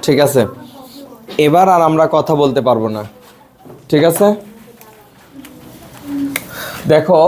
ঠিক আছে, এবার আর আমরা কথা বলতে পারবো না। ঠিক আছে, দেখো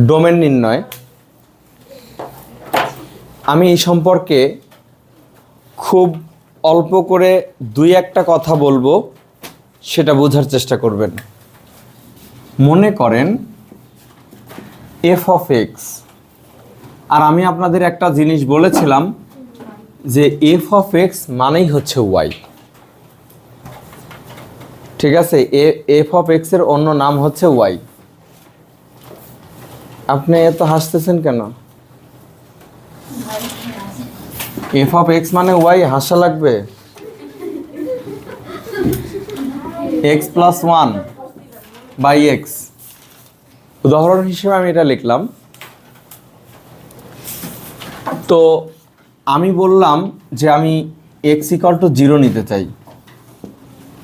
ডোমেন নির্ণয়। আমি এই সম্পর্কে খুব অল্প করে দুই একটা কথা বলবো, সেটা বোঝার চেষ্টা করবেন। মনে করেন এফ অফ এক্স, আর আমি আপনাদের একটা জিনিস বলেছিলাম যে এফ অফ এক্স মানেই হচ্ছে ওয়াই। ঠিক আছে, এফ অফ এক্স এর অন্য নাম হচ্ছে ওয়াই। আপনি এত হাসতেছেন কেন? এফ অফ এক্স মানে ওয়াই, হাসা লাগবে? X plus one by X, উদাহরণ হিসেবে আমি এটা লিখলাম। তো আমি বললাম যে আমি এক্স ইকাল টু 0 নিতে চাই,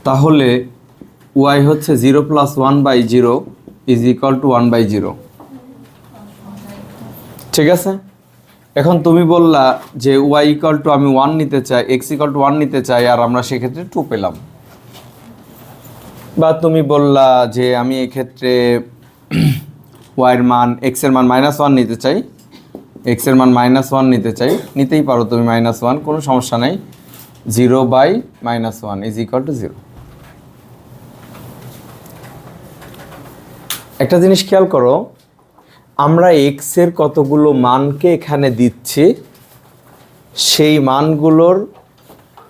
তাহলে ওয়াই হচ্ছে 0 প্লাস 1/0 ইজ ইকাল টু 1/0। ঠিক আছে, এখন তুমি বললা যে ওয়াই ইকাল টু আমি 1 নিতে চাই, এক্স ইকাল টু 1 নিতে চাই, আর আমরা সেক্ষেত্রে 2 পেলাম। বা তুমি বললা যে আমি এক্ষেত্রে ওয়াইয়ের মান, এক্সের মান -1 নিতে চাই, এক্সের মান -1 নিতে চাই, নিতেই পারো তুমি -1, কোনো সমস্যা নেই। 0/-1 ইজ ইকাল টু 0। একটা জিনিস খেয়াল করো, আমরা এক্সের কতগুলো মানকে এখানে দিচ্ছি, সেই মানগুলোর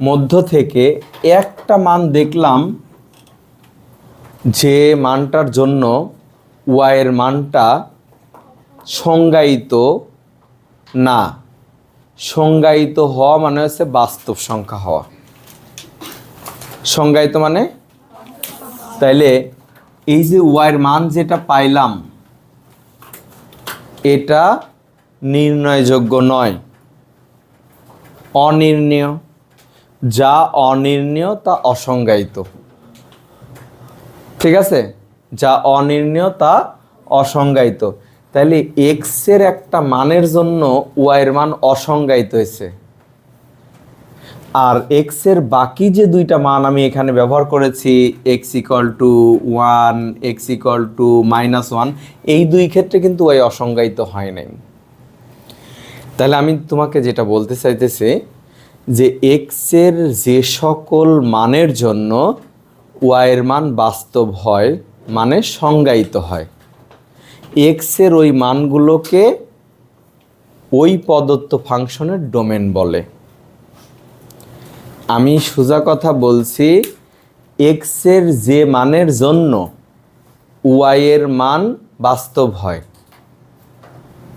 মধ্য থেকে একটা মান দেখলাম যে মানটার জন্য ওয়াইয়ের মানটা সংজ্ঞায়িত না। সংজ্ঞায়িত হওয়া মানে হচ্ছে বাস্তব সংখ্যা হওয়া। সংজ্ঞায়িত মানে, তাইলে এই যে ওয়াইয়ের মান যেটা পাইলাম, এটা নির্ণয়যোগ্য নয়, অনির্ণেয়। যা অনির্ণেয় তা অসংজ্ঞায়িত। ঠিক আছে, যা অনির্ণেয় তা অসংজ্ঞায়িত। তাহলে এক্সের একটা মানের জন্য ওয়াইয়ের মান অসংজ্ঞায়িত হয়েছে, আর এক্সের বাকি যে দুইটা মান আমি এখানে ব্যবহার করেছি, x equal to 1, x equal to -1, এই দুই ক্ষেত্রে কিন্তু ওয়াই অসংজ্ঞায়িত হয় নাই। তাহলে আমি তোমাকে যেটা বলতে চাইতেছি যে এক্সের যে সকল মানের জন্য ওয়াইয়ের মান বাস্তব হয়, মানে সংজ্ঞায়িত হয়, এক্সের ওই মানগুলোকে ওই প্রদত্ত ফাংশনের ডোমেন বলে। আমি সোজা কথা বলছি, এক্সের যে মানের জন্য ওয়াইয়ের মান বাস্তব হয়,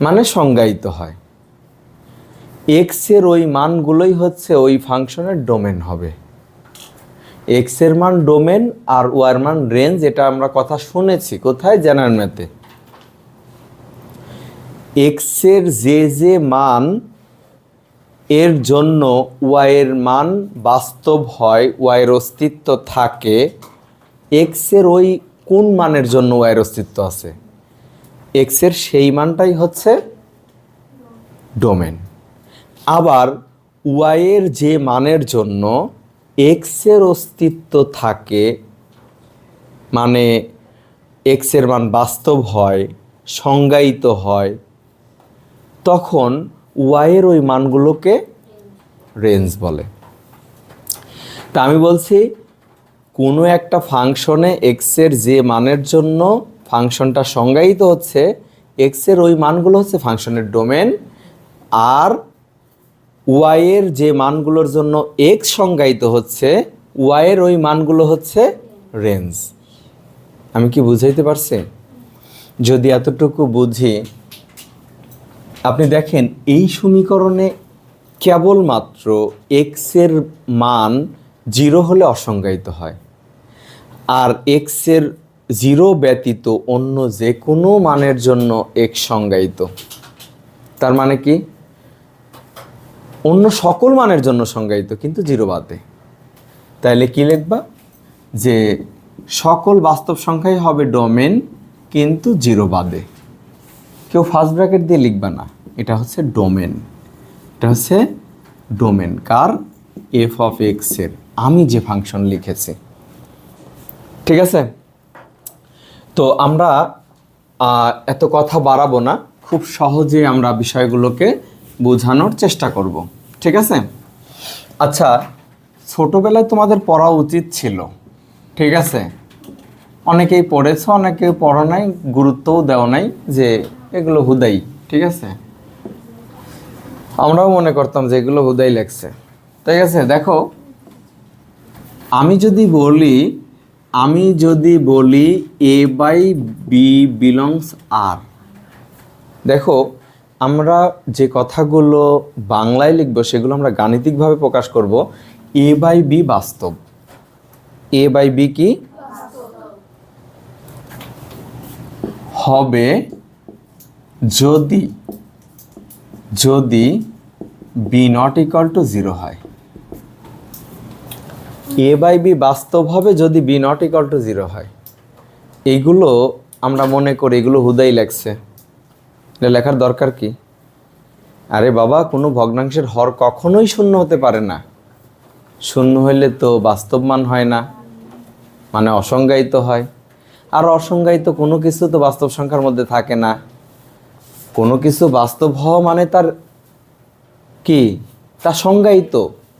মানে সংজ্ঞায়িত হয়, এক্সের ওই মানগুলোই হচ্ছে ওই ফাংশনের ডোমেন হবে। এক্সের মান ডোমেন আর ওয়াইয়ের মান রেঞ্জ, এটা আমরা কথা শুনেছি কোথায়? জেনারেল ম্যাথে। এক্সের যে মান এর জন্য ওয়াইয়ের মান বাস্তব হয়, ওয়াইয়ের অস্তিত্ব থাকে, এক্সের ওই কোন মানের জন্য ওয়াইয়ের অস্তিত্ব আছে, এক্সের সেই মানটাই হচ্ছে ডোমেন। আবার ওয়াইয়ের যে মানের জন্য এক্সের অস্তিত্ব থাকে, মানে এক্সের মান বাস্তব হয়, সংজ্ঞায়িত হয়, তখন ওয়াইয়ের ওই মানগুলোকে রেঞ্জ বলে। তা আমি বলছি, কোনো একটা ফাংশনে এক্সের যে মানের জন্য ফাংশনটা সংজ্ঞায়িত হচ্ছে, এক্সের ওই মানগুলো হচ্ছে ফাংশনের ডোমেন, আর ওয়াই এর যে মানগুলোর জন্য এক্স সংজ্ঞায়িত হচ্ছে, ওয়াই এর ওই মানগুলো হচ্ছে রেঞ্জ। আমি কি বুঝাইতে পারছি? যদি এতটুকু বুঝি, আপনি দেখেন এই সমীকরণে কেবলমাত্র এক্সের মান 0 হলে অসংজ্ঞায়িত হয়, আর এক্সের 0 ব্যতীত অন্য যে কোনো মানের জন্য এক্স সংজ্ঞায়িত। তার মানে কি? অন্য সকল মানের জন্য সংজ্ঞায়িত, কিন্তু 0 বাদে। তাইলে কি লিখবা? যে সকল বাস্তব সংখ্যাই হবে ডোমেন, কিন্তু 0 বাদে। কেউ ফার্স্ট ব্র্যাকেট দিয়ে লিখবা না, এটা হচ্ছে ডোমেন। এটা হচ্ছে domain car? F of x এর, আমি যে ফাংশন লিখেছি। ঠিক আছে? তো আমরা এত কথা বাড়াবো না, খুব সহজে আমরা বিষয়গুলোকে বোঝানোর চেষ্টা করব। ঠিক আছে? আচ্ছা, ছোটবেলায় তোমাদের পড়া উচিত ছিল, ঠিক আছে? অনেকেই পড়েছো, অনেকেই পড়ো নাই, গুরুত্বও দেওয়া নাই, যে এগুলো হুদাই। ঠিক আছে? আমরাও মনে করতাম যে এগুলো হুদাই লেখছে। ঠিক আছে? দেখো, আমি যদি বলি এ বাই বি বিলংস আর, দেখো আমরা যে কথাগুলো বাংলায় লিখবো সেগুলো আমরা গাণিতিকভাবে প্রকাশ করব। এ বাই বি বাস্তব। এ বাই বি কি হবে? যদি বি নট ইকুয়াল টু 0 হয়। এ বাই বি বাস্তব হবে যদি বি নট ইকুয়াল টু 0 হয়। এইগুলো আমরা মনে করি এগুলো হুদাই লেখছে, এটা লেখার দরকার কি? আরে বাবা, কোনো ভগ্নাংশের হর কখনোই শূন্য হতে পারে না। শূন্য হইলে তো বাস্তব মান হয় না, মানে অসংজ্ঞায়িত হয়। আর অসংজ্ঞায়িত কোনো কিছু তো বাস্তব সংখ্যার মধ্যে থাকে না। কোনো কিছু বাস্তব হওয়া মানে তার কি? তার সংজ্ঞায়িত,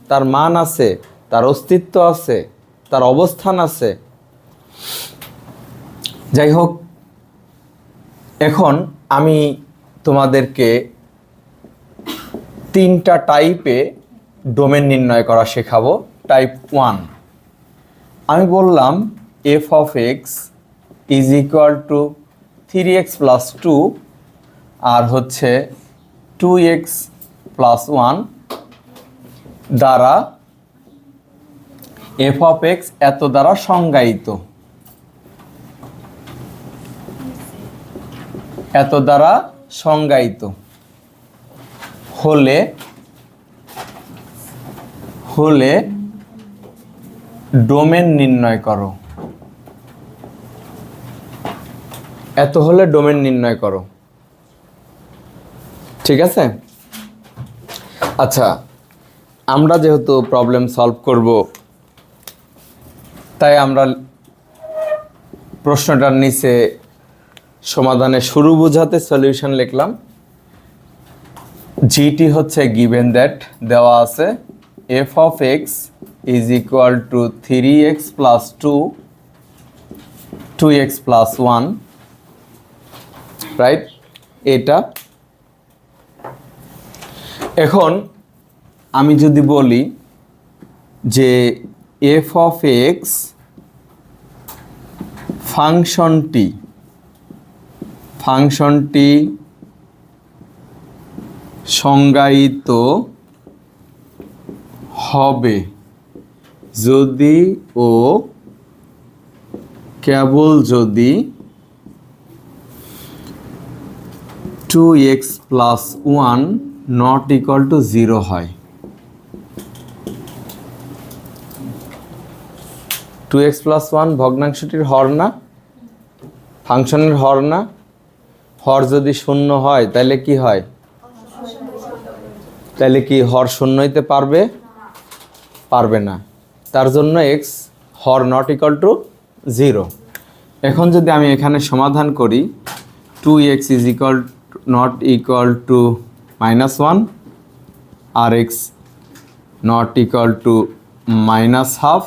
তার মান আছে, তার অস্তিত্ব আছে, তার অবস্থান আছে। যাই হোক, এখন আমি তোমাদেরকে 3টা টাইপে ডোমেন নির্ণয় করা শেখাবো। টাইপ 1, আমি বললাম F of x is equal to 3x plus 2 আর হচ্ছে 2x প্লাস 1 দ্বারা এফ অফ এক্স এত দ্বারা সংজ্ঞায়িত, এত দ্বারা সংজ্ঞায়িত হলে ডোমেন নির্ণয় করো। এত হলে ডোমেন নির্ণয় করো। ঠিক আছে? আচ্ছা, আমরা যেহেতু প্রবলেম সলভ করব, তাই আমরা প্রশ্নটার নিচে সমাধানের শুরু বোঝাতে সলিউশন লিখলাম। জিটি হচ্ছে গিভেন দ্যাট দেওয়া আছে F of x is equal to 3x plus 2, 2x plus 1, right? এটা এখন আমি যদি বলি যে এফ অফ এক্স ফাংশনটি সংজ্ঞায়িত হবে যদি ও কেবল যদি 2x plus 1 not equal to 0 হয়। 2x প্লাস 1 ভগ্নাংশটির হর না, ফাংশনের হর না? হর যদি শূন্য হয় তাহলে কি হয়? তাহলে কি হর শূন্য হইতে পারবে? পারবে না। তার জন্য এক্স হর নট ইকুয়াল টু 0। এখন যদি আমি এখানে সমাধান করি, 2x is equal not equal to -1 আর এক্স নট ইকুয়াল টু -12,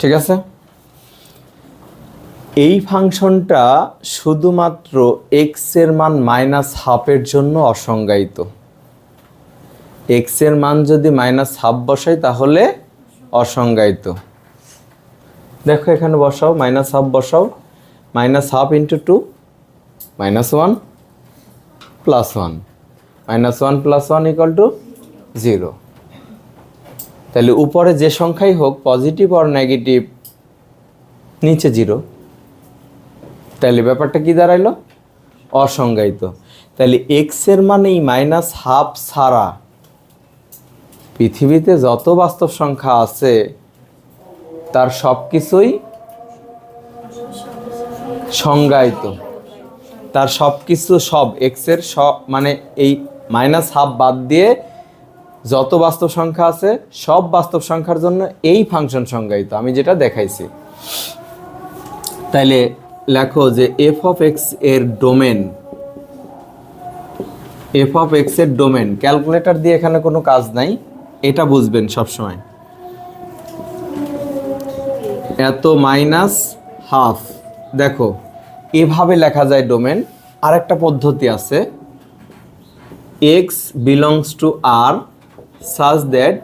ঠিক আছে? এই ফাংশনটা শুধুমাত্র এক্স এর মান -12 এর জন্য অসংজ্ঞায়িত। এক্স এর মান যদি -1/2 বসাই তাহলে অসংজ্ঞায়িত। দেখো এখানে বসাও, -1/2 বসাও, -1/2 × 2 -1 + 1, -1 + 1 = 0। তাহলে উপরে যে সংখ্যাই হোক পজিটিভ আর নেগেটিভ, নিচে 0। তাহলে ব্যাপারটা কি দাঁড়াইলো? অসংজ্ঞায়িত। তাহলে এক্স এর মানে এই -1/2 ছাড়া পৃথিবীতে যত বাস্তব সংখ্যা আছে তার সব কিছুই সংজ্ঞায়িত। তার সব কিছু, সব এক্সের সব মানে এই -1/2 বাদ দিয়ে যত বাস্তব সংখ্যা আছে সব বাস্তব সংখ্যার জন্য এই ফাংশন সংজ্ঞায়িত, আমি যেটা দেখাইছি। তাইলে লেখো যে এফ অফ এক্স এর ডোমেন, এফ অফ এক্স এর ডোমেন, ক্যালকুলেটর দিয়ে এখানে কোনো কাজ নাই, এটা বুঝবেন সবসময়। এত -1/2, দেখো এভাবে লেখা যায় ডোমেন। আরেকটা পদ্ধতি আছে, X belongs to R such that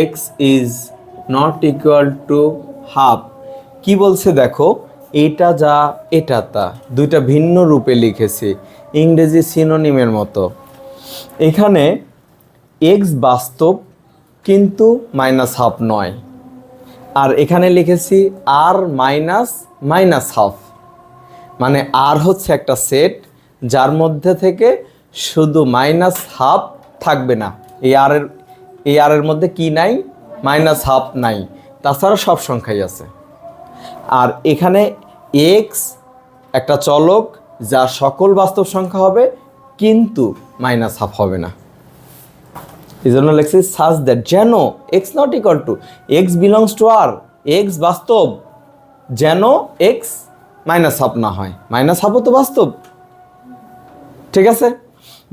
X is not equal to half. কি বলছে দেখো, এটা যা এটা তা, দুইটা ভিন্ন রূপে লিখেছি, ইংরেজি সিনোনিমের মতো। এখানে এক্স বাস্তব কিন্তু -1/2 নয়, আর এখানে লিখেছি আর -1/2, মানে আর হচ্ছে একটা সেট যার মধ্যে থেকে শুধু -1/2 থাকবে না। এই আর এর মধ্যে কি নাই? -1/2 নাই, তাছাড়া সব সংখ্যাই আছে। আর এখানে এক্স একটা চলক যা সকল বাস্তব সংখ্যা হবে কিন্তু -1/2 হবে না। এই জন্য লিখছি সাচ দ্যাট, যেন X not equal to, X belongs to R, X বাস্তব, যেন এক্স -1/2 না হয়। -1/2 তো বাস্তব, ঠিক আছে?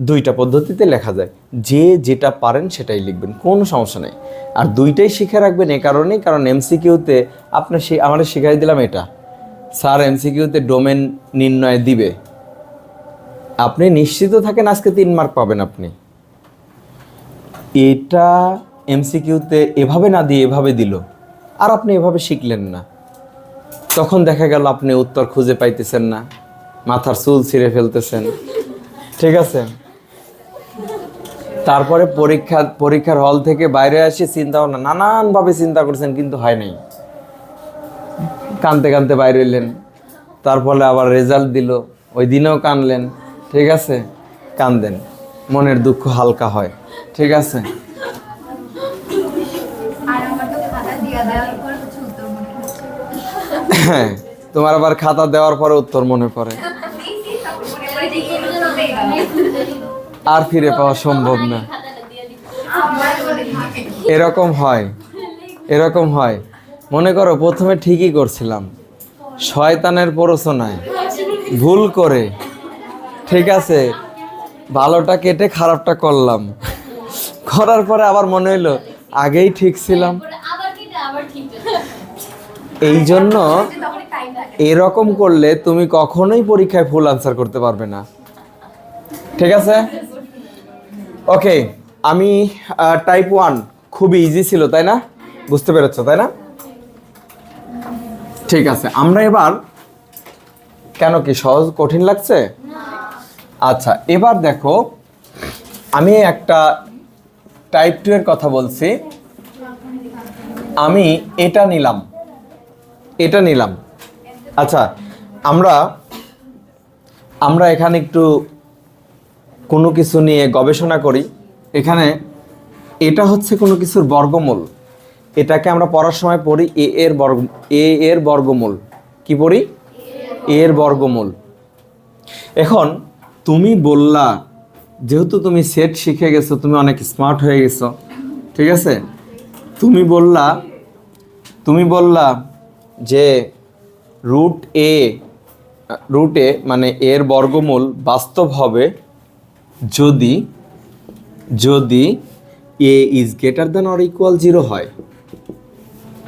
দুইটা পদ্ধতিতে লেখা যায়, যে যেটা পারেন সেটাই লিখবেন, কোনো সমস্যা নেই। আর দুইটাই শিখে রাখবেন এ কারণেই, কারণ এমসিকিউতে আপনি আমাদের শিখাই দিলাম এটা, স্যার এমসিকিউতে ডোমেন নির্ণয় দিবে, আপনি নিশ্চিত থাকেন আজকে 3 মার্ক পাবেন আপনি। এটা এমসিকিউতে এভাবে না দিয়ে এভাবে দিল, আর আপনি এভাবে শিখলেন না, তখন দেখা গেল আপনি উত্তর খুঁজে পাইতেছেন না, মাথার চুল ছিঁড়ে ফেলতেছেন, ঠিক আছে? তারপরে পরীক্ষার হল থেকে বাইরে আসে চিন্তা ভাবনা, নানানভাবে চিন্তা করছেন কিন্তু হয় নাই, কানতে কানতে বাইরে এলেন, তারপরে আবার রেজাল্ট দিল, ওই দিনেও কানলেন, ঠিক আছে? কান্দেন, মনের দুঃখ হালকা হয়, ঠিক আছে? হ্যাঁ, তোমার আবার খাতা দেওয়ার পরে উত্তর মনে পড়ে, আর ফিরে পাওয়া সম্ভব না। এরকম হয়, এরকম হয়। মনে করো প্রথমে ঠিকই করছিলাম, শয়তানের প্ররোচনায় ভুল করে, ঠিক আছে, ভালোটা কেটে খারাপটা করলাম, করার পরে আবার মনে হইলো আগেই ঠিক ছিলাম। এই জন্য এরকম করলে তুমি কখনোই পরীক্ষায় ফুল আনসার করতে পারবে না, ঠিক আছে? ওকে, আমি টাইপ 1 খুবই ইজি ছিল, তাই না? বুঝতে পেরেছো, তাই না? ঠিক আছে, আমরা এবার, কেন কি সহজ কঠিন লাগছে? আচ্ছা, এবার দেখো আমি একটা টাইপ 2 এর কথা বলছি। আমি এটা নিলাম, এটা নিলাম। আচ্ছা, আমরা এখানে একটু কোনো কিছু নিয়ে গবেষণা করি। এখানে এটা হচ্ছে কোনো কিছুর বর্গমূল, এটাকে আমরা পড়ার সময় পড়ি এ এর বর্গমূল। কি পড়ি? এ এর বর্গমূল। এখন তুমি বললা, যেহেতু তুমি সেট শিখে গেছো, তুমি অনেক স্মার্ট হয়ে গেছো, ঠিক আছে? তুমি বললা যে রুট এ মানে এর বর্গমূল বাস্তব হবে যদি A is greater than or equal 0 হয়,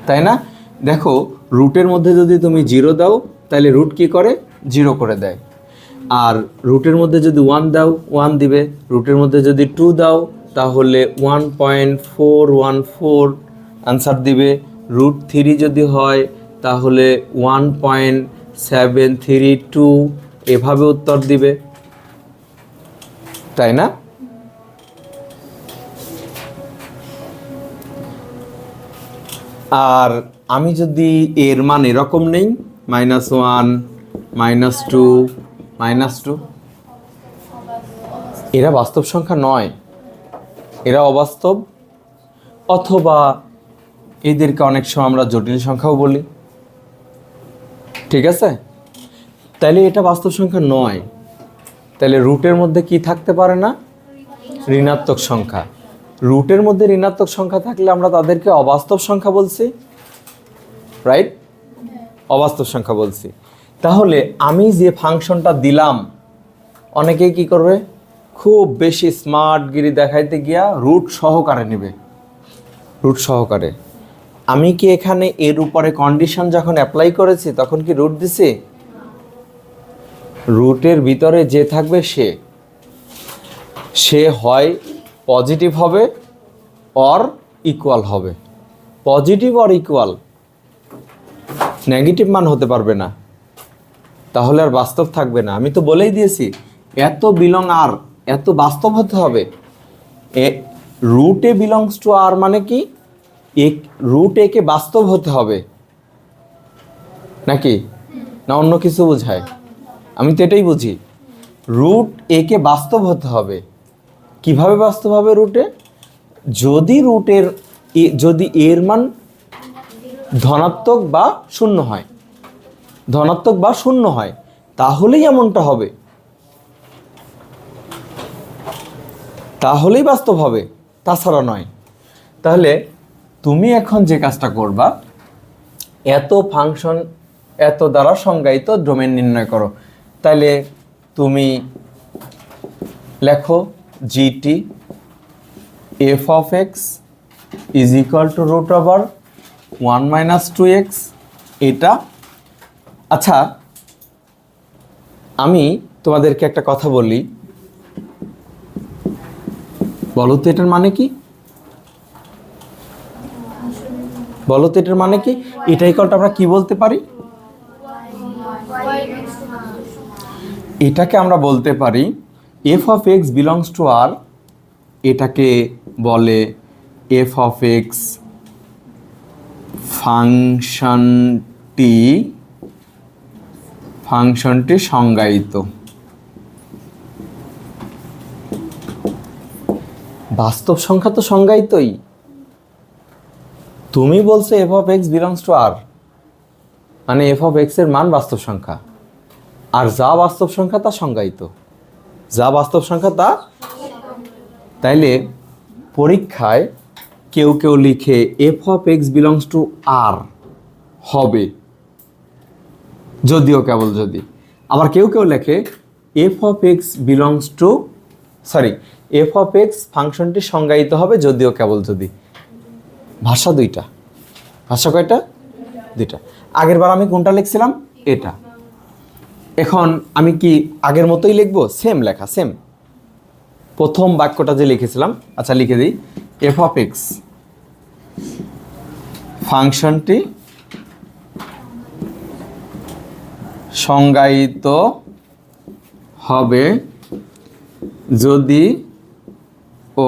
তাই না? দেখো রুটের মধ্যে যদি তুমি 0 দাও তাহলে রুট কি করে? 0 করে দেয়। আর রুটের মধ্যে যদি 1 দাও 1 দিবে, রুটের মধ্যে যদি 2 দাও তাহলে 1.414 আনসার দিবে। √3 যদি হয় তাহলে 1.732 এভাবে উত্তর দিবে, তাই না? আর আমি যদি এর মান এরকম নেই, -1 -2 -2, এরা বাস্তব সংখ্যা নয়, এরা অবাস্তব, অথবা এদেরকে অনেক সময় আমরা জটিল সংখ্যাও বলি, ঠিক আছে? তাহলে এটা বাস্তব সংখ্যা নয়। তাহলে রুটের মধ্যে কি থাকতে পারে না? ঋণাত্মক সংখ্যা। রুটের মধ্যে ঋণাত্মক সংখ্যা থাকলে আমরা তাদেরকে অবাস্তব সংখ্যা বলছি, রাইট? অবাস্তব সংখ্যা বলছি। তাহলে আমি যে ফাংশনটা দিলাম, অনেকেই কি করবে, খুব বেশি স্মার্টগিরি দেখাইতে গিয়া রুট সহকারে নেবে, রুট সহকারে। আমি কি এখানে এর উপরে কন্ডিশন যখন অ্যাপ্লাই করেছি তখন কি রুট দিছি? রুটের ভিতরে যে থাকবে সে হয় পজিটিভ হবে অর ইকুয়াল হবে। পজিটিভ অর ইকুয়াল, নেগেটিভ মান হতে পারবে না, তাহলে আর বাস্তব থাকবে না। আমি তো বলেই দিয়েছি এত বিলং আর, এত বাস্তব হতে হবে। Root A belongs to R মানে কি, রুট এ কে বাস্তব হতে হবে নাকি, না অন্য কিছু বোঝায়? আমি তো এটাই বুঝি, রুট এ কে বাস্তব হতে হবে। কিভাবে বাস্তব হবে রুটে? যদি এর মান ধনাত্মক বা শূন্য হয়, ধনাত্মক বা শূন্য হয়, তাহলেই এমনটা হবে, তাহলেই বাস্তব হবে, তাছাড়া নয়। তাহলে তুমি এখন যে কাজটা করবা, এত ফাংশন এত দ্বারা সংজ্ঞায়িত ডোমেন নির্ণয় করো। তাহলে তুমি লেখো GT F of x is equal to √1 - 2x। এটা আচ্ছা, আমি তোমাদেরকে একটা কথা বলি, বলো তো এটার মানে কি? বলো তো এটার মানে কি? এটা ইকুয়ালটা আমরা কি বলতে পারি? এটাকে আমরা বলতে পারি F of X belongs to R, এটাকে বলে এফ অফ এক্স ফাংশনটি সংজ্ঞায়িত। বাস্তব সংখ্যা তো সংজ্ঞায়িতই। তুমি বলছো F of X belongs to R, মানে এফ অফ এক্স এর মান বাস্তব সংখ্যা, আর যা বাস্তব সংখ্যা তা সংজ্ঞায়িত, যা বাস্তব সংখ্যা তা। তাইলে পরীক্ষায় কেউ কেউ লিখে F of X belongs to R হবে, যদিও কেবল যদি। আবার কেউ কেউ লেখে F of X belongs to, F of X ফাংশনটি সংজ্ঞায়িত হবে যদিও কেবল যদি। ভাষা দুইটা, ভাষা কয়টা? দুইটা। আগের বার আমি কোনটা লিখছিলাম? এটা। এখন আমি কি আগের মতোই লিখবো? সেম লেখা, সেম প্রথম বাক্যটা যে লিখেছিলাম। আচ্ছা লিখে দিই, এফ অফ এক্স ফাংশনটি সংজ্ঞায়িত হবে যদি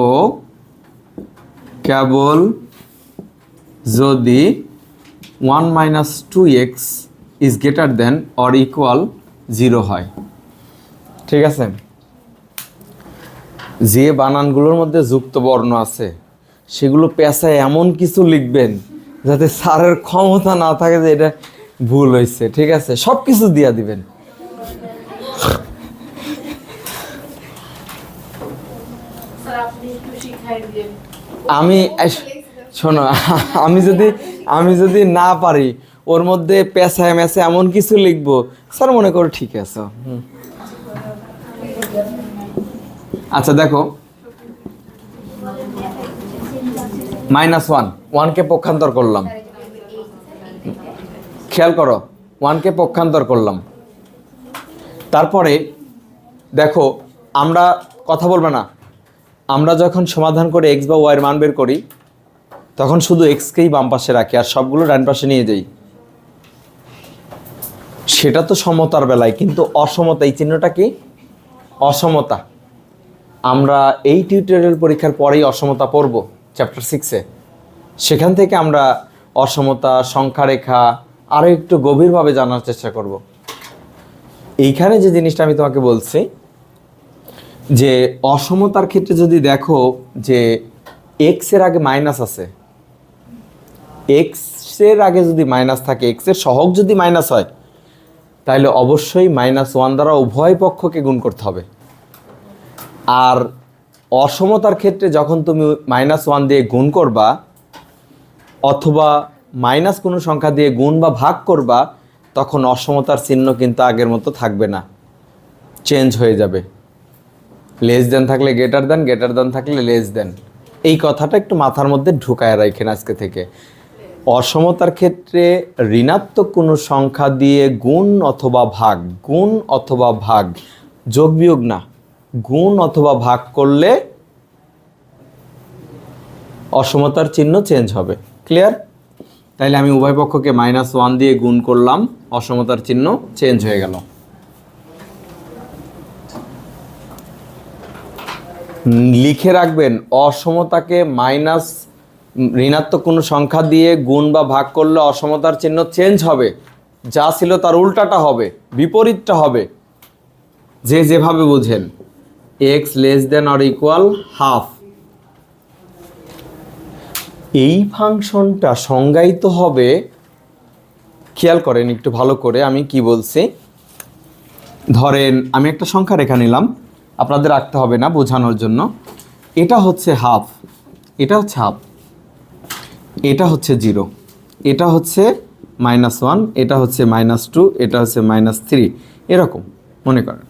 ও কেবল যদি 1 - 2x is greater than or equal 0 হয়। ঠিক আছে? যে বানানগুলোর মধ্যে যুক্ত বর্ণ আছে সেগুলো পেঁচায় এমন কিছু লিখবেন যাতে স্যারের ক্ষমতা না থাকে যে এটা ভুল হয়েছে। ঠিক আছে? সব কিছু দিয়া দিবেন। আমি শোনো, আমি যদি না পারি ওর মধ্যে পেঁচায় মেছে এমন কিছু লিখবো, স্যার মনে করো ঠিক আছে। আচ্ছা দেখো, -1কে পক্ষান্তর করলাম, খেয়াল করো 1কে পক্ষান্তর করলাম। তারপরে দেখো, আমরা কথা বলবে না, আমরা যখন সমাধান করে এক্স বা ওয়াইয়ের মান বের করি তখন শুধু এক্সকেই বাম পাশে রাখি আর সবগুলো ডান পাশে নিয়ে যাই। সেটা তো সমতার বেলায়, কিন্তু অসমতা, এই চিহ্নটা কি? অসমতা। আমরা এই টিউটোরিয়াল পরীক্ষার পরেই অসমতা পড়ব চ্যাপ্টার 6-এ। সেখান থেকে আমরা অসমতা, সংখ্যা রেখা আরও একটু গভীরভাবে জানার চেষ্টা করব। এইখানে যে জিনিসটা আমি তোমাকে বলছি যে অসমতার ক্ষেত্রে যদি দেখো যে এক্সের আগে মাইনাস আছে, এক্সের আগে যদি মাইনাস থাকে, এক্সের সহগ যদি মাইনাস হয়, তাহলে অবশ্যই -1 দ্বারা উভয় পক্ষকে গুণ করতে হবে। আর অসমতার ক্ষেত্রে যখন তুমি -1 দিয়ে গুণ করবা অথবা মাইনাস কোনো সংখ্যা দিয়ে গুণ বা ভাগ করবা, তখন অসমতার চিহ্ন কিন্তু আগের মতো থাকবে না, চেঞ্জ হয়ে যাবে। লেস দেন থাকলে গ্রেটার দেন, গ্রেটার দেন থাকলে লেস দেন। এই কথাটা একটু মাথার মধ্যে ঢুকায় রাখেন আজকে থেকে। অসমতার ক্ষেত্রে ঋণাত্মক কোনো সংখ্যা দিয়ে গুণ অথবা ভাগ, গুণ অথবা ভাগ, যোগ বিয়োগ না, গুণ অথবা ভাগ করলে অসমতার চিহ্ন চেঞ্জ হবে। ক্লিয়ার? তাইলে আমি উভয় পক্ষকে -1 দিয়ে গুণ করলাম, অসমতার চিহ্ন চেঞ্জ হয়ে গেল। লিখে রাখবেন, অসমতাকে ঋণাত্মক কোনো সংখ্যা দিয়ে গুণ বা ভাগ করলে অসমতার চিহ্ন চেঞ্জ হবে, যা ছিল তার উল্টাটা হবে, বিপরীতটা হবে। যে যেভাবে বুঝেন, x less than or equal half, এই ফাংশনটা সংজ্ঞায়িত হবে। খেয়াল করেন একটু ভালো করে আমি কি বলছি। ধরেন আমি একটা সংখ্যা রেখা নিলাম, আপনাদের রাখতে হবে না, বোঝানোর জন্য। এটা হচ্ছে হাফ, এটা হচ্ছে হাফ, এটা হচ্ছে 0, এটা হচ্ছে -1, এটা হচ্ছে -2, এটা হচ্ছে -3, এরকম মনে করেন।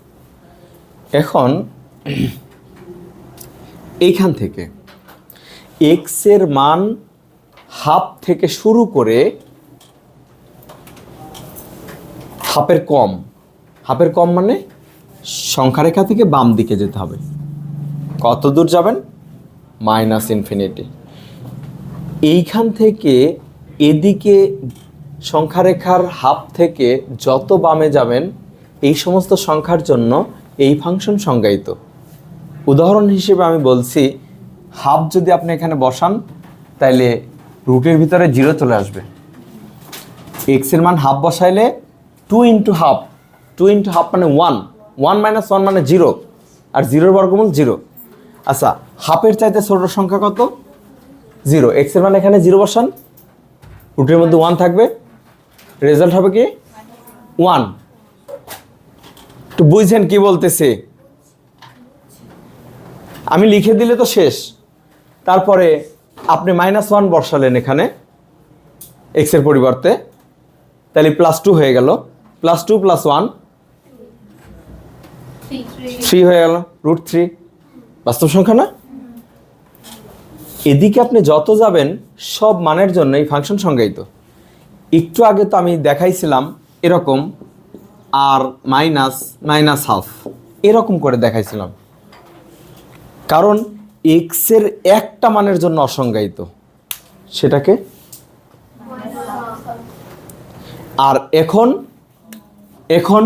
এখন এইখান থেকে এক্সের মান হাফ থেকে শুরু করে হাফের কম, হাফের কম মানে সংখ্যারেখা থেকে বাম দিকে যেতে হবে। কত দূর যাবেন? -∞। এইখান থেকে এদিকে সংখ্যারেখার হাফ থেকে যত বামে যাবেন এই সমস্ত সংখ্যার জন্য এই ফাংশন সংজ্ঞায়িত। উদাহরণ হিসেবে আমি বলছি, হাফ যদি আপনি এখানে বসান তাইলে রুটের ভিতরে 0 চলে আসবে। এক্সের মান হাফ বসাইলে 2 × হাফ, 2 × হাফ মানে 1, 1 - 1 মানে 0, আর 0-এর বর্গমূল 0। আচ্ছা, হাফের চাইতে ছোট সংখ্যা কত? 0। এক্সের মান এখানে 0 বসান, রুটের মধ্যে 1 থাকবে, রেজাল্ট হবে কি 1। একটু বুঝছেন কি বলতেছে? আমি লিখে দিলে তো শেষ। তারপরে আপনি -1 বসালেন এখানে এক্সের পরিবর্তে, তাহলে +2 হয়ে গেল, +2 + 1 3 হয়ে গেল, √3। বাস্তব সংখ্যা না? এদিকে আপনি যত যাবেন সব মানের জন্য এই ফাংশন সংজ্ঞায়িত। একটু আগে তো আমি দেখাইছিলাম এরকম, আর -হাফ এরকম করে দেখাইছিলাম, কারণ এক্সের একটা মানের জন্য অসংজ্ঞায়িত, সেটাকে। আর এখন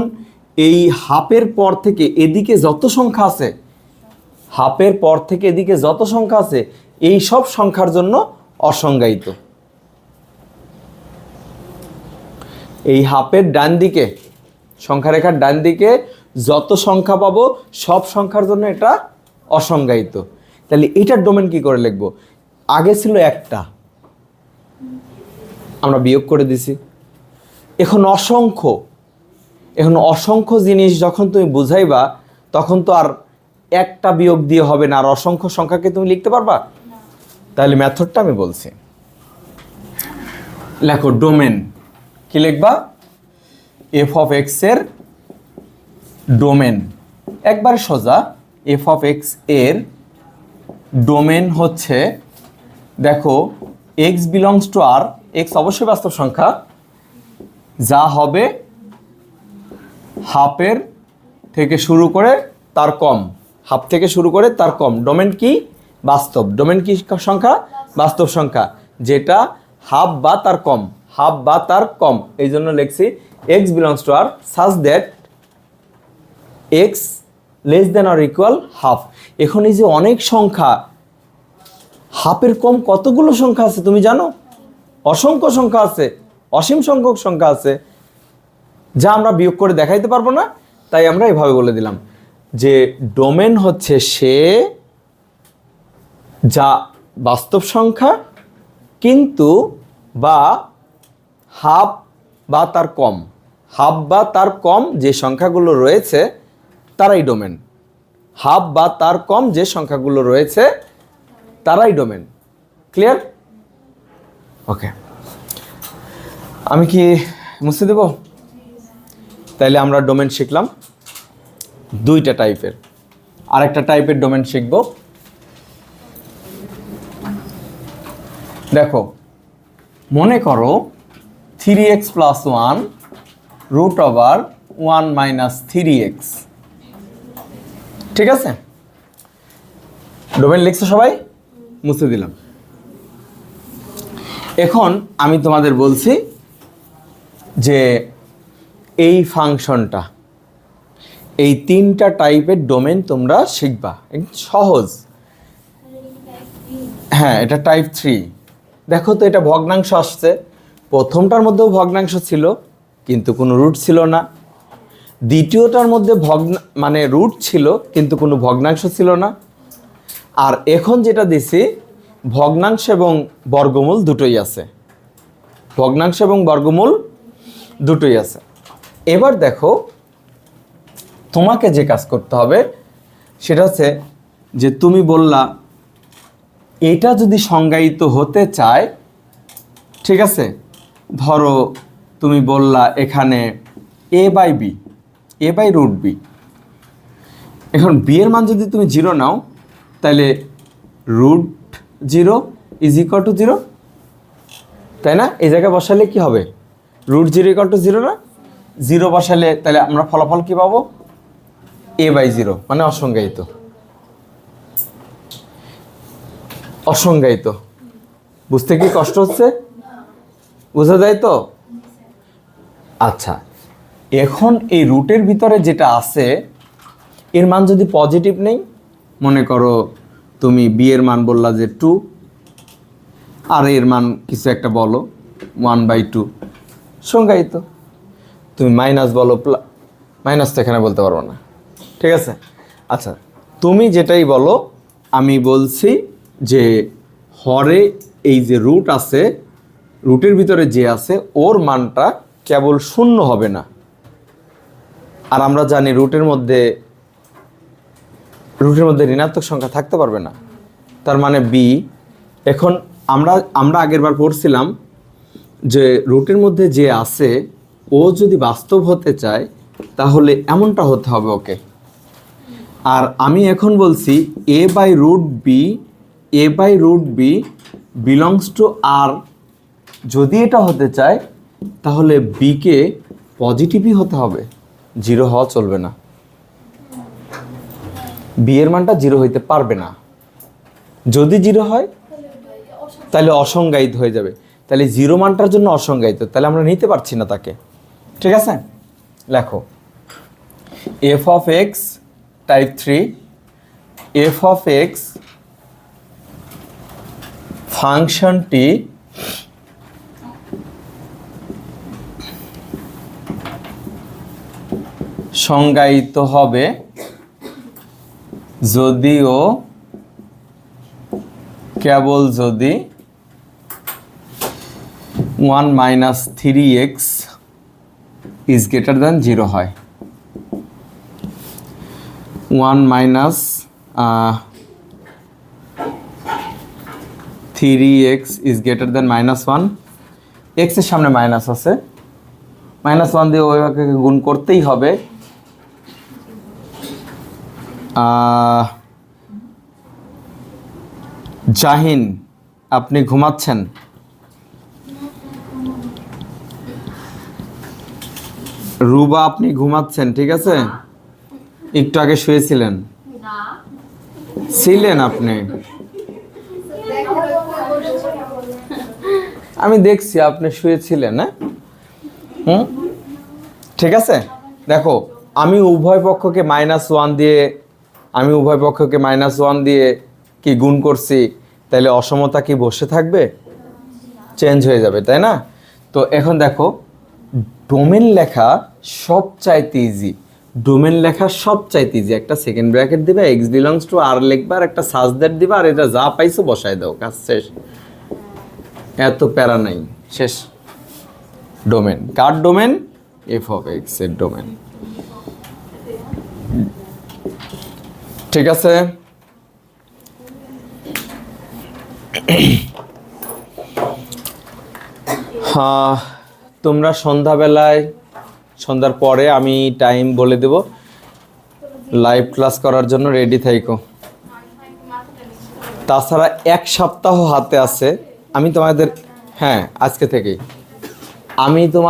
এই হাফের পর থেকে এদিকে যত সংখ্যা আছে, হাফের পর থেকে এদিকে যত সংখ্যা আছে এই সব সংখ্যার জন্য অসংজ্ঞায়িত। এই হাফের ডান দিকে, সংখ্যারেখার ডান দিকে যত সংখ্যা পাবো সব সংখ্যার জন্য এটা অসংজ্ঞায়িত। তাহলে এটার ডোমেন কি করে লিখব? আগে ছিল একটা, আমরা বিয়োগ করে দিছি। এখন অসংখ্য জিনিস যখন তুমি বুঝাইবা তখন তো আর একটা বিয়োগ দিয়ে হবে না, আর অসংখ্য সংখ্যাকে তুমি লিখতে পারবা? তাহলে মেথডটা আমি বলছি, লেখো ডোমেন। কি লিখবা? f(x) এর ডোমেন, একবারে সোজা। f(x) এর ডোমেন হচ্ছে, দেখো x belongs to R, x অবশ্যই বাস্তব সংখ্যা, যা হবে হাফের থেকে শুরু করে তার কম, হাফ থেকে শুরু করে তার কম। ডোমেন কি? বাস্তব। ডোমেন কি সংখ্যা? বাস্তব সংখ্যা, যেটা হাফ বা তার কম, হাফ বা তার কম। এই জন্য লিখছি X belongs to R such that X less than or equal half. এখন এই যে অনেক সংখ্যা, হাফের কম কতগুলো সংখ্যা আছে তুমি জানো? অসংখ্য সংখ্যা আছে, অসীম সংখ্যক সংখ্যা আছে, যা আমরা বিয়োগ করে দেখাইতে পারবো না। তাই আমরা এভাবে বলে দিলাম যে ডোমেন হচ্ছে সে যা বাস্তব সংখ্যা কিন্তু বা হাফ বা তার কম, হাফ বা তার কম যে সংখ্যাগুলো রয়েছে তারাই ডোমেন। হাফ বা তার কম যে সংখ্যাগুলো রয়েছে তারাই ডোমেন। ক্লিয়ার? ওকে, আমি কি মুছে দেব? তাইলে আমরা ডোমেন শিখলাম দুইটা টাইপের। আরেকটা টাইপের ডোমেন শিখব। দেখো, মনে করো 3x + 1 √1 - 3x। ঠিক আছে, ডোমেন লিখছো সবাই? মুছে দিলাম। এখন আমি তোমাদের বলছি যে এই ফাংশনটা, এই তিনটা টাইপের ডোমেন তোমরা শিখবা, সহজ। হ্যাঁ, এটা টাইপ 3। দেখো তো, এটা ভগ্নাংশ আসছে। প্রথমটার মধ্যেও ভগ্নাংশ ছিল কিন্তু কোনো রুট ছিল না। দ্বিতীয়টার মধ্যে মানে রুট ছিল কিন্তু কোনো ভগ্নাংশ ছিল না। আর এখন যেটা দিছি, ভগ্নাংশ এবং বর্গমূল দুটোই আছে। ভগ্নাংশ এবং বর্গমূল দুটোই আছে। এবার দেখো, তোমাকে যে কাজ করতে হবে সেটা হচ্ছে যে তুমি বললা এটা যদি সংজ্ঞায়িত হতে চায়, ঠিক আছে, ধরো তুমি বললা এখানে a/b, a/√b। এখন b এর মান যদি তুমি 0 নাও, তাহলে √0 = 0, তাই না? এই জায়গায় বসালে কি হবে? √0 = 0 না? 0 বসালে তাহলে আমরা ফলাফল কি পাবো? a/0, মানে অসংজ্ঞায়িত। অসংজ্ঞায়িত বুঝতে কি কষ্ট হচ্ছে? বোঝা যায় তো? আচ্ছা, এখন এই রুটের ভিতরে যেটা আছে এর মান যদি পজিটিভ নেই, মনে করো তুমি b এর মান বললা যে 2, আর এর মান কিছু একটা বলো 1/2, সংজ্ঞায়িত। তুমি মাইনাস বলো, মাইনাস তো এখানে বলতে পারবো না, ঠিক আছে? আচ্ছা, তুমি যেটাই বলো, আমি বলছি যে হরে এই যে রুট আছে, রুটের ভিতরে যে আছে ওর মানটা কেবল 0 হবে না। আর আমরা জানি রুটের মধ্যে ঋণাত্মক সংখ্যা থাকতে পারবে না, তার মানে b। এখন আমরা আগের বার পড়ছিলাম যে রুটের মধ্যে যে আছে ও যদি বাস্তব হতে চায় তাহলে এমনটা হতে হবে ওকে। আর আমি এখন বলছি a/√b বিলংস টু r। যদি এটা হতে চায় তাহলে b কে পজিটিভই হতে হবে, 0 হওয়া চলবে না। b এর মানটা 0 হইতে পারবে না। যদি 0 হয় তাহলে অসংজ্ঞায়িত হয়ে যাবে। তাহলে 0 মানটার জন্য অসংজ্ঞায়িত, তাহলে আমরা নিতে পারছি না তাকে। ঠিক আছে, লেখো f(x) টাইপ 3, f(x) ফাংশনটি সংজ্ঞায়িত হবে যদিও কেবল যদি 1 - 3x is greater than 0 হয়। 1 - 3x is greater than -1। x এর সামনে মাইনাস আছে, -1 দিয়ে ওইভাবে গুণ করতেই হবে। জাহিন, আপনি ঘুমাচ্ছেন? রুবা, আপনি ঘুমাচ্ছেন? ঠিক আছে, একটু আগে শুয়েছিলেন। ছিলেন আপনি, আমি দেখছি আপনি শুয়েছিলেন। হ্যাঁ, হুম, ঠিক আছে। দেখো, আমি উভয় পক্ষকে -1 দিয়ে কি গুণ করছি, তাহলে অসমতা কি বসে থাকবে? চেঞ্জ হয়ে যাবে, তাই না? তো এখন দেখো, ডোমেন লেখা সবচাইতে ইজি। একটা সেকেন্ড ব্র্যাকেট দিবা, এক্স বিলংস টু আর লিখবা, আর একটা সাজ দ্যাট দিবা, আর এটা যা পাইছো বসায় দাও, কাজ শেষ। এত প্যারা নাই, শেষ। Domain car domain? F of x এর ডোমেন। ঠিক আছে। হ্যাঁ, তোমরা সন্ধ্যার পরে আমি টাইম বলে দেব, লাইভ ক্লাস করার জন্য রেডি থাইকো। তাছাড়া 1 সপ্তাহ হাতে আছে। আমি তোমাদের, হ্যাঁ, আজকে থেকেই আমি তোমার